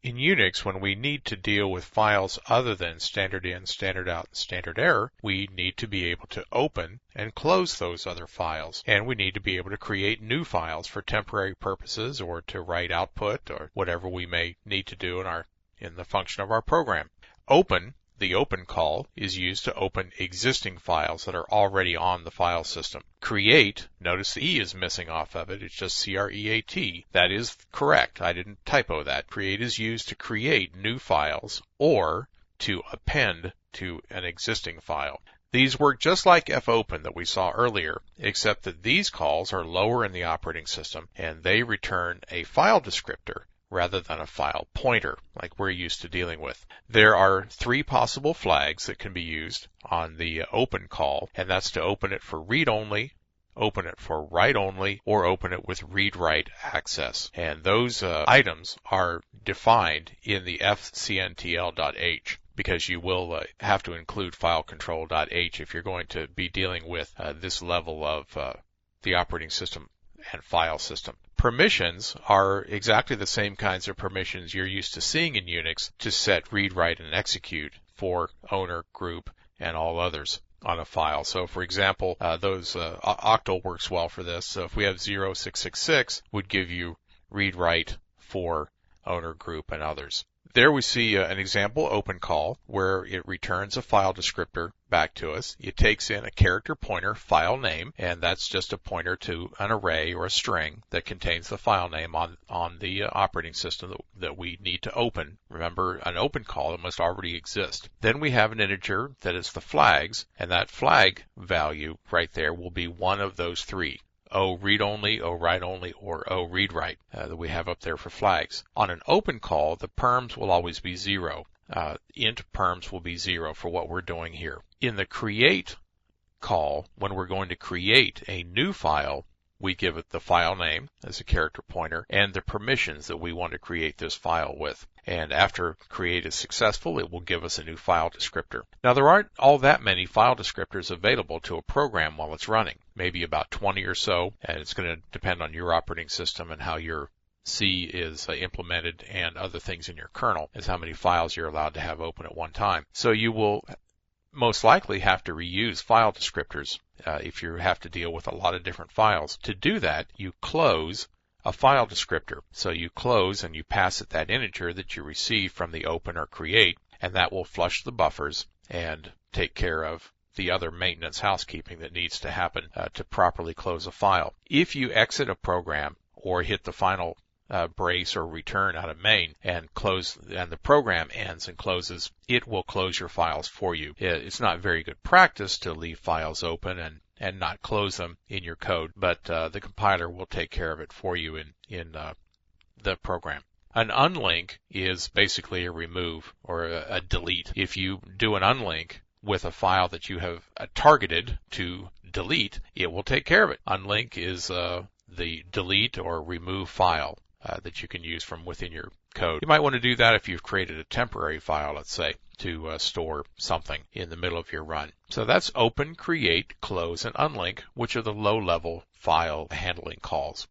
In Unix, when we need to deal with files other than standard in, standard out, and standard error, we need to be able to open and close those other files. And we need to be able to create new files for temporary purposes or to write output or whatever we may need to do in the function of our program. Open, the open call, is used to open existing files that are already on the file system. Create, notice the E is missing off of it, it's just CREAT. That is correct, I didn't typo that. Create is used to create new files or to append to an existing file. These work just like fopen that we saw earlier, except that these calls are lower in the operating system and they return a file descriptor rather than a file pointer like we're used to dealing with. There are three possible flags that can be used on the open call, and that's to open it for read-only, open it for write-only, or open it with read-write access. And those items are defined in the fcntl.h because you will have to include filecontrol.h if you're going to be dealing with this level of the operating system and file system. Permissions are exactly the same kinds of permissions you're used to seeing in Unix to set read, write, and execute for owner, group, and all others on a file. So for example, Octal works well for this. So if we have 0666 would give you read, write for owner, group, and others. There we see an example open call where it returns a file descriptor back to us. It takes in a character pointer file name, and that's just a pointer to an array or a string that contains the file name on the operating system that we need to open. Remember, an open call that must already exist. Then we have an integer that is the flags, and that flag value right there will be one of those three. O read only, O write only, or O read write that we have up there for flags. On an open call, the perms will always be 0. Int perms will be 0 for what we're doing here. In the create call, when we're going to create a new file, we give it the file name as a character pointer and the permissions that we want to create this file with. And after create is successful, it will give us a new file descriptor. Now, there aren't all that many file descriptors available to a program while it's running, maybe about 20 or so, and it's going to depend on your operating system and how your C is implemented and other things in your kernel as how many files you're allowed to have open at one time. So you will most likely have to reuse file descriptors if you have to deal with a lot of different files. To do that, you close a file descriptor. So you close and you pass it that integer that you receive from the open or create, and that will flush the buffers and take care of the other maintenance housekeeping that needs to happen to properly close a file. If you exit a program or hit the final brace or return out of main and the program ends and closes, it will close your files for you. It's not very good practice to leave files open and not close them in your code, but the compiler will take care of it for you in the program. An unlink is basically a remove or a delete. If you do an unlink with a file that you have targeted to delete, it will take care of it. Unlink is the delete or remove file that you can use from within your code. You might want to do that if you've created a temporary file, let's say, to store something in the middle of your run. So that's open, create, close, and unlink, which are the low-level file handling calls.